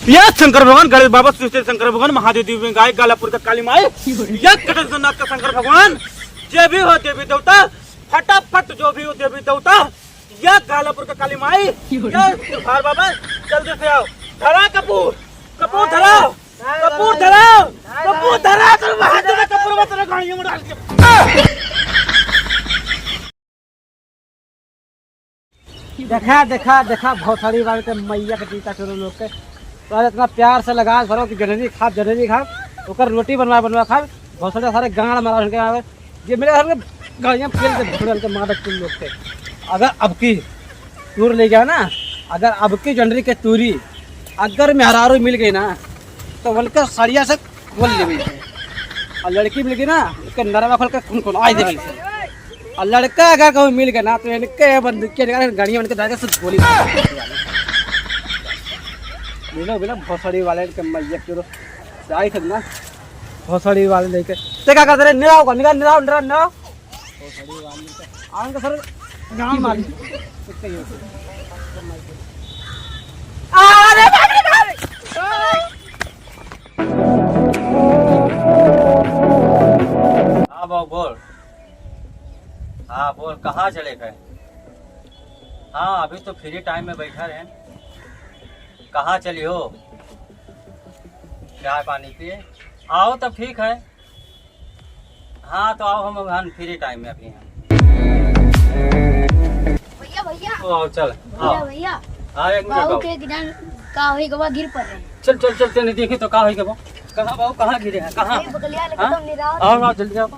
या शंकर भगवान गणेश बाबा श्री शंकर भगवान महादेव देवी गाय गालापुर का काली माई या कटनाथ का शंकर भगवान जो भी हो देवी देवता फटाफट जो भी हो देवी देवता या गालापुर का काली माई या सुधार बाबा जल्दी से आओ। धरा कपूर कपूर धरा कपूर धरा कपूर धरा तो वहां से कपूर मत गाड़ियों में डाल के देखा देखा देखा भौसड़ी वाले के मैया के पीता चोरो लोग के तो इतना प्यार से लगा भरो कि जननी खा ओकर रोटी बनवा खा भौसड़ी सारे गांड मारा उनके आवे ये मेरे घर में गाड़ियां फेल के भौसड़ी के मार तुम लोग के। अगर अब की टूर ले गया ना, अगर अब की जनरी के तूरी अगर मेहरारू मिल गई ना तो उनके सड़िया से बोल ले और लड़की मिल गई ना उसके नरवा खोल के खून आज दे और लड़का अगर कहीं मिल गया ना तो इनके बंदूक के गाड़ियां उनके दादा से गोली मिलो बिना भोसड़ी वाले के मैया चोरो जाई थे ना भोसड़ी वाले लेके ते क्या करते रे निराव का निराव भोसड़ी वाले आंगे सर गांव मार अरे हां बोल हाँ बोल कहाँ चले गए? हाँ अभी तो फ्री टाइम में बैठा रहे। कहाँ चली हो? चाय पानी पिए आओ तब ठीक है। हाँ तो आओ हम फ्री टाइम में अभी हैं। भैया भैया आओ चल आओ भैया हाँ एक मिनट बाबू के गिरन का होई गवा गिर पड़े। चल चल चल चल देखी तो कहाँ होई गवा कहाँ बाबू कहाँ गिरे हैं कहाँ? बगलिया लेके तुम निराव आओ आओ जल्दी आओ।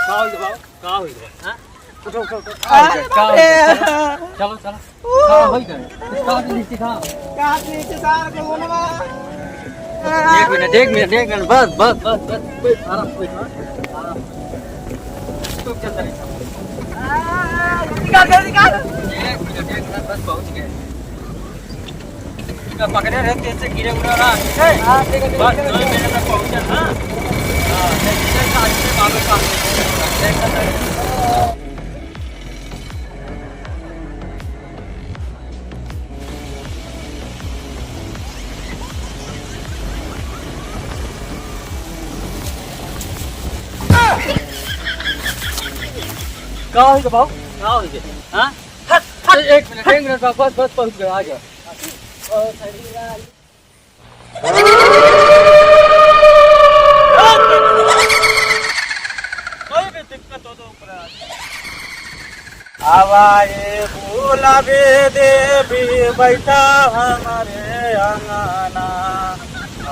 कहाँ हुई हाँ उठो उठो उठो चलो चलो कहाँ हुई कहाँ नीचे कहाँ एक मिनट बस बस बस बस आराम से आराम चुप चल रही एक मिनट बस पहुँच गए पकड़े रहते ऐसे गिरे उड़ा रहा है बस 2 मिनट में पहुँचे हाँ कहाँ भाव कहाँ हो गए हाँ एक मिनट बस बस पहुँच गए आ जाओ। आवाए बुलावे देवी बैठा हमारे अंगना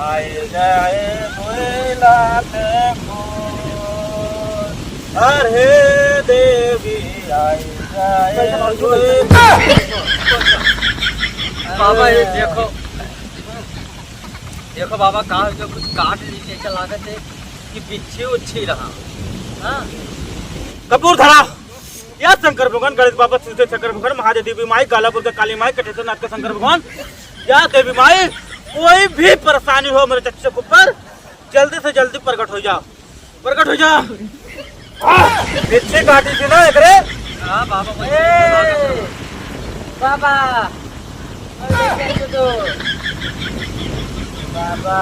आए जाए बुलाते अरे देवी आए जाए बाबा ये देखो देखो बाबा कहाँ जो कुछ काट लीजिए क्या लागत है कि बिच्छी उच्छी रहा हाँ कपूर धरा या शंकर भगवान गणेश बाबा श्री शंकर भगवान महादेव देवी माई गालापुर का काली माई कटेश्वर नाथ का शंकर भगवान या देवी माई कोई भी परेशानी हो मेरे चच्चे के ऊपर जल्दी से जल्दी प्रकट हो जाओ बिच्छी काटी थी ना एकरे हाँ बाबा बाबा बाबा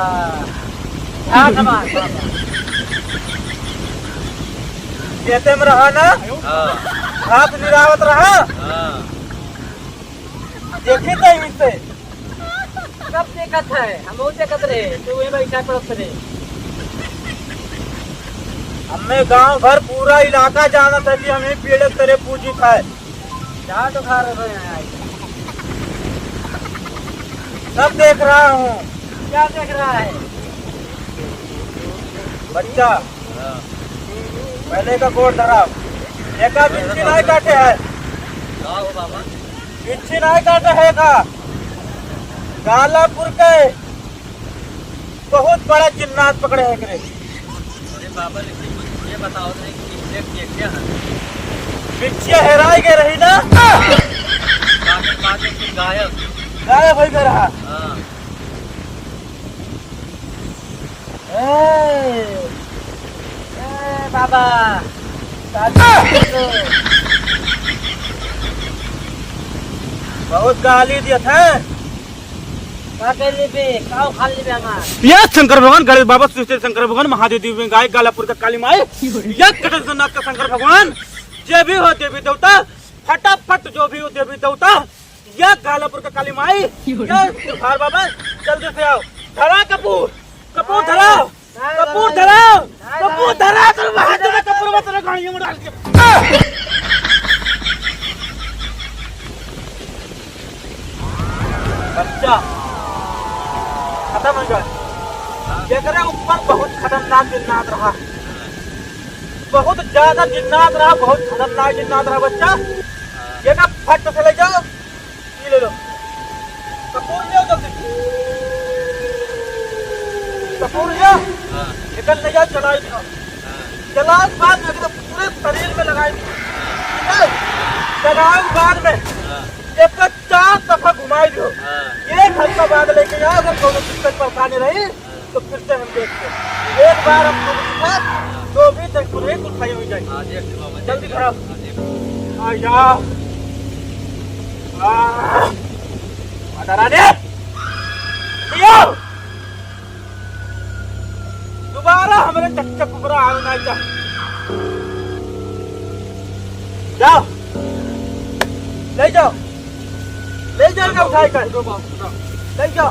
कहते में रहा ना हाथ निरावत रहा देखी तो इनसे कब देखत है हम वो देखत रहे तो वही बैठा पड़त रहे हमें गांव भर पूरा इलाका जाना था कि हमें पेड़ तेरे पूजी खाए क्या तो खा रहे हैं सब देख रहा हूँ। क्या देख रहा है बच्चा पहले का कोट धरा एका बिच्छी नहीं काटे है बाबा बिच्छी नहीं काटे है का गालापुर के बहुत बड़ा चिन्नाथ पकड़े है करे बाबा लेकिन ये बताओ कि क्या है बिच्छिया हेराई के रही ना गायब हो गया रहा बाबा बहुत गाली दिया था। का कर लेबे का खा लेबे हमार यह शंकर भगवान गणेश बाबा श्री शंकर भगवान महादेव देवी गाय गालापुर का काली माई यह गणेशनाथ का शंकर भगवान जो भी हो देवी देवता फटाफट जो भी हो देवी देवता यह गालापुर का काली माई यह तुखार बाबा जल्दी से आओ। धरा कपूर कपूर धराओ कपूर धराओ कपूर धरा कर वहां से कपूर मत गाड़ियों में डाल के बच्चा खत्म हो गया। जेकरे ऊपर बहुत खतरनाक जिन्नात रहा, बहुत ज्यादा जिन्नात रहा, बहुत खतरनाक जिन्नात रहा बच्चा। ये ना फट से ले जाओ, ये ले लो कपूर ले जल्दी कपूर ले निकल ले जाओ। चलाओ चलाओ बाद में एकदम पूरे शरीर में लगाए लगाओ बाद में एक 4 दफा घुमाई दो। एक हल्का बाद लेके जाओ। अगर कोनो दिक्कत परेशानी रही तो फिर से हम देखते हैं। एक बार हम तो भी तक पूरे कुछ खाई हो जाए। जल्दी खराब आ जाओ दोबारा हमारे चक्कर पूरा आना जाओ ले जाओ ले जाएगा उठाई कर ले जाओ।